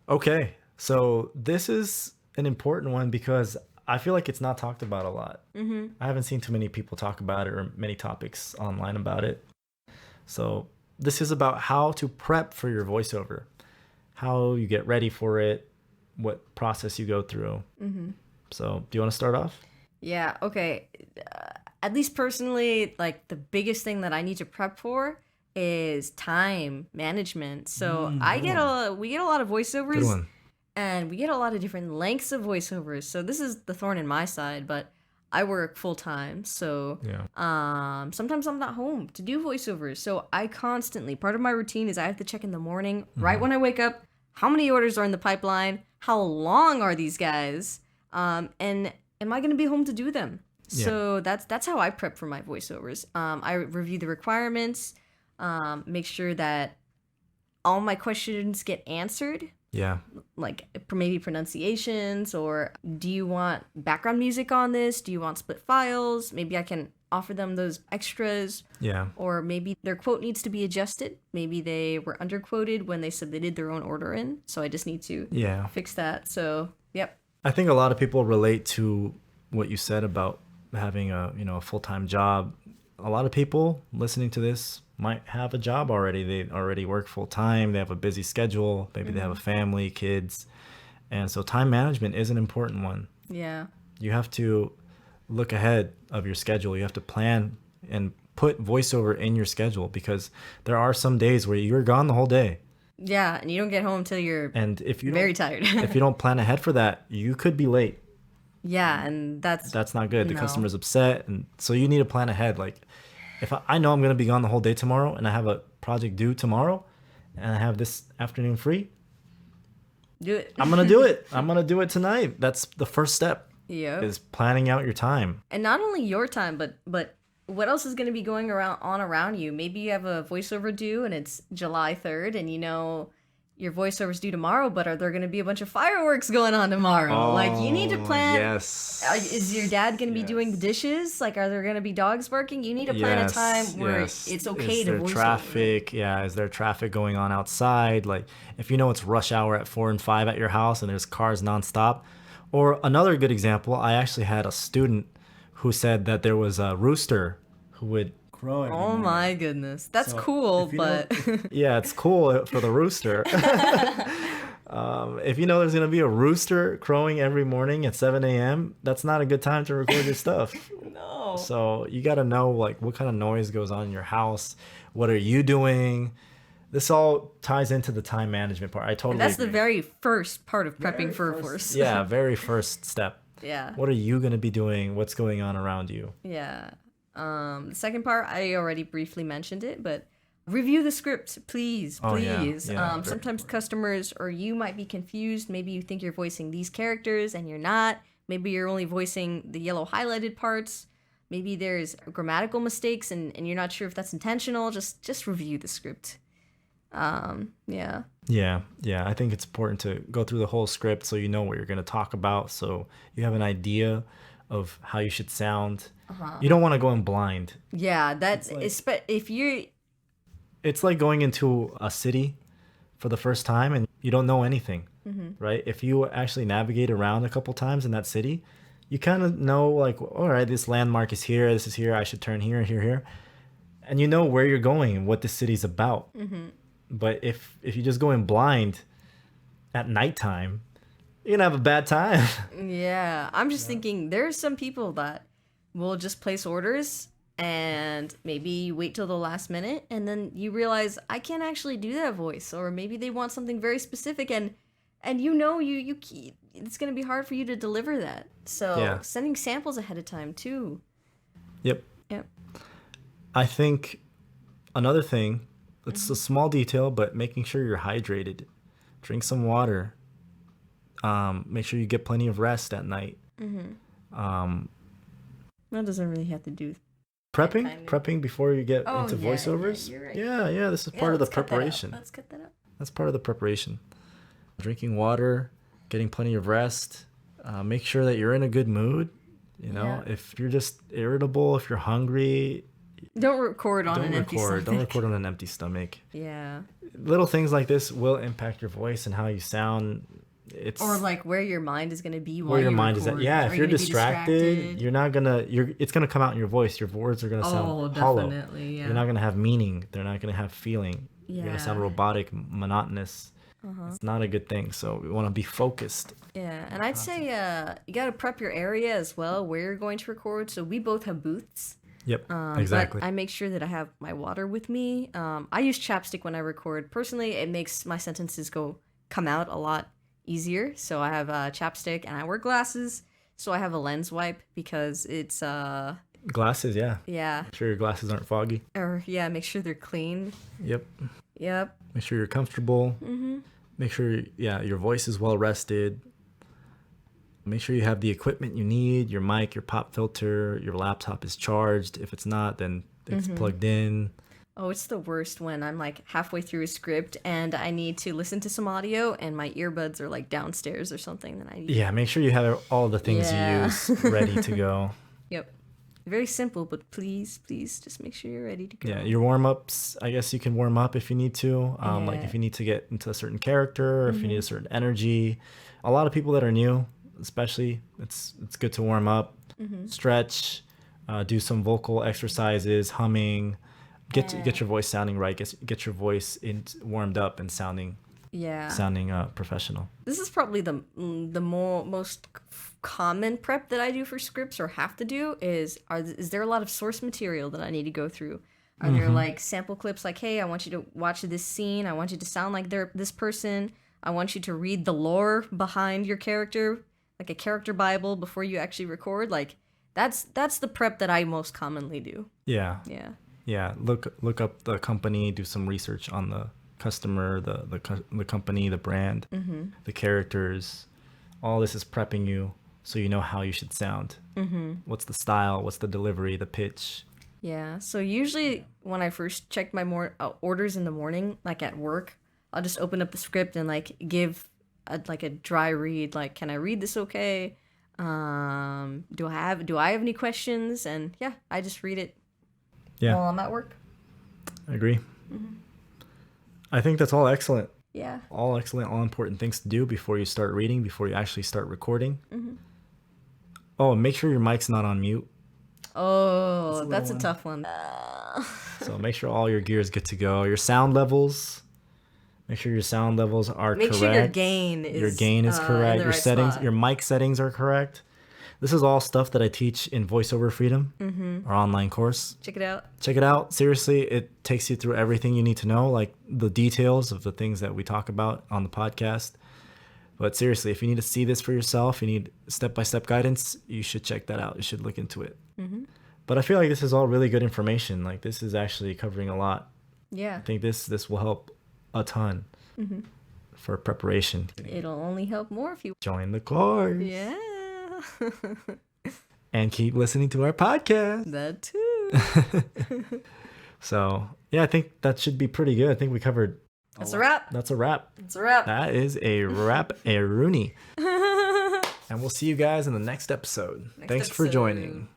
Okay, so this is an important one because I feel like it's not talked about a lot. I haven't seen too many people talk about it or many topics online about it. So this is about how to prep for your voiceover, how you get ready for it, what process you go through. So do you want to start off? Yeah, okay. At least personally, like the biggest thing that I need to prep for is time management. So I Good get one. we get a lot of Good voiceovers one. and we get a lot of different lengths of voiceovers. So this is the thorn in my side, but I work full time. So Yeah. sometimes I'm not home to do voiceovers. So I constantly, part of my routine is I have to check in the morning, right Mm-hmm. when I wake up, how many orders are in the pipeline, how long are these guys, and am I going to be home to do them? Yeah. So that's how I prep for my voiceovers. I review the requirements, make sure that all my questions get answered, Yeah. like maybe pronunciations, or do you want background music on this? Do you want split files? Maybe I can offer them those extras, Yeah. or maybe their quote needs to be adjusted. Maybe they were underquoted when they submitted their own order in, so I just need to Yeah. fix that. So, yep. I think a lot of people relate to what you said about having a full-time job. A lot of people listening to this might have a job already. They already work full time. They have a busy schedule. Maybe they have a family, kids. And so time management is an important one. Yeah. You have to look ahead of your schedule. You have to plan and put voiceover in your schedule because there are some days where you're gone the whole day. Yeah, and you don't get home until you're And very tired. if you don't plan ahead for that, you could be late. Yeah, and That's not good. The no. customer's upset, and so you need to plan ahead. Like, if I know I'm gonna be gone the whole day tomorrow, and I have a project due tomorrow, and I have this afternoon free, Do it. I'm gonna do it. I'm gonna do it tonight. That's the first step, Yep. is planning out your time. And not only your time, but what else is going to be going around you? Maybe you have a voiceover due and it's July 3rd, and you know your voiceover's due tomorrow, but are there going to be a bunch of fireworks going on tomorrow? Like, you need to Oh plan. Is your yes, dad going to be doing the yes, dishes? Like, are there going to be dogs barking? You need to plan a time yes, where yes. it's okay Is to there voice over. traffic? Yeah, is there traffic going on outside? Like, if you know it's rush hour at 4 and 5 at your house, and there's cars nonstop. Or another good example, I actually had a student who said that there was a rooster who would crow every Oh morning. my goodness. That's So cool, if you know, but yeah, it's cool for the rooster. If you know there's gonna be a rooster crowing every morning at 7 a.m., that's not a good time to record your stuff. no. So you got to know like what kind of noise goes on in your house. What are you doing? This all ties into the time management part. I And totally that's the agree. very first part of prepping Very for a first, force. yeah, very first step. Yeah. What are you gonna be doing? What's going on around you? Yeah. The second part, I already briefly mentioned it, but review the script, please, Oh yeah, please. yeah, very Sometimes important. customers or you might be confused. Maybe you think you're voicing these characters and you're not. Maybe you're only voicing the yellow highlighted parts. Maybe there's grammatical mistakes and you're not sure if that's intentional. Just review the script. Yeah. Yeah, yeah. I think it's important to go through the whole script so you know what you're gonna talk about, so you have an idea of how you should sound. You don't want to go in blind. Yeah, It's like if you're it's like going into a city for the first time and you don't know anything, right? If you actually navigate around a couple times in that city, you kind of know like, all right, this landmark is here, this is here, I should turn here, here, here, and you know where you're going and what the city's about. But if you just go in blind at nighttime, you're gonna have a bad time. Yeah, I'm just thinking there's some people that will just place orders and maybe wait till the last minute, and then you realize I can't actually do that voice, or maybe they want something very specific, and it's going to be hard for you to deliver that. So, Yeah. sending samples ahead of time too. Yep. Yep. I think another thing, it's a small detail, but making sure you're hydrated. Drink some water. Make sure you get plenty of rest at night. Um, That doesn't really have to do. prepping, Kind of. prepping before you get Oh into yeah, voiceovers. you're right. Yeah, yeah, this is Yeah, part of the let's cut that out. preparation. Let's cut that out. That's part of the preparation. Drinking water, getting plenty of rest. Make sure that you're in a good mood. You know, Yeah. if you're just irritable, if you're hungry, Don't record on don't an empty record. stomach. Don't record on an empty stomach. Yeah. Little things like this will impact your voice and how you sound. It's Or like where your mind is gonna be while where your you mind is at. record. Yeah, Are if you you're gonna be distracted, you're not gonna. It's gonna come out in your voice. Your words are gonna sound hollow. definitely. Yeah. You're not gonna have meaning. They're not gonna have feeling. You're gonna sound Yeah. robotic, monotonous. It's not a good thing. So we want to be focused. Yeah, and I'd say you gotta prep your area as well where you're going to record. So we both have booths. Yep, But exactly. I make sure that I have my water with me. I use chapstick when I record. Personally, it makes my sentences come out a lot easier. So I have chapstick and I wear glasses. So I have a lens wipe because it's Glasses, yeah. yeah, Make sure your glasses aren't foggy. or yeah, make sure they're clean. Yep. Yep. Make sure you're comfortable. Make sure, your voice is well rested. Make sure you have the equipment you need, your mic, your pop filter, your laptop is charged. If it's not, then it's plugged in. Oh, it's the worst when I'm like halfway through a script and I need to listen to some audio and my earbuds are like downstairs or something. Then I need. Yeah, make sure you have all the things Yeah. you use ready to go. Yep. Very simple, but please just make sure you're ready to go. Yeah, your warm-ups, I guess you can warm up if you need to. Like Yeah. if you need to get into a certain character, or if you need a certain energy. A lot of people that are new, especially, it's good to warm up, stretch, do some vocal exercises, humming, get your voice sounding right, get your voice warmed up and sounding professional. This is probably the most common prep that I do for scripts or have to do is there a lot of source material that I need to go through? Are there like sample clips like, hey, I want you to watch this scene, I want you to sound like this person, I want you to read the lore behind your character, like a character bible before you actually record? Like that's the prep that I most commonly do. Yeah. Yeah. Yeah, look up the company, do some research on the customer, the company, the brand, the characters. All this is prepping you so you know how you should sound. What's the style? What's the delivery? The pitch? Yeah. So usually when I first check my orders in the morning, like at work, I'll just open up the script and like give a dry read. Like, can I read this okay? Do I have any questions? And yeah, I just read it Yeah, while I'm at work. I agree. I think that's all excellent. Yeah. All excellent, all important things to do before you start reading, before you actually start recording. Oh, and make sure your mic's not on mute. Oh, that's a tough one. So make sure all your gear is good to go. Your sound levels. Make sure your sound levels are Make correct. sure your gain is correct. in the Your right settings, spot. your mic settings are correct. This is all stuff that I teach in VoiceOver Freedom, our online course. Check it out. Check it out. Seriously, it takes you through everything you need to know, like the details of the things that we talk about on the podcast. But seriously, if you need to see this for yourself, you need step-by-step guidance, you should check that out. You should look into it. But I feel like this is all really good information. Like this is actually covering a lot. Yeah. I think this will help a ton for preparation. It'll only help more if you. Join the course. Yeah. And keep listening to our podcast. That too. So, yeah, I think that should be pretty good. I think we covered. That's a wrap. That's a wrap. That's a wrap. That is a wrap, a Rooney. And we'll see you guys in the next episode. Thanks for joining.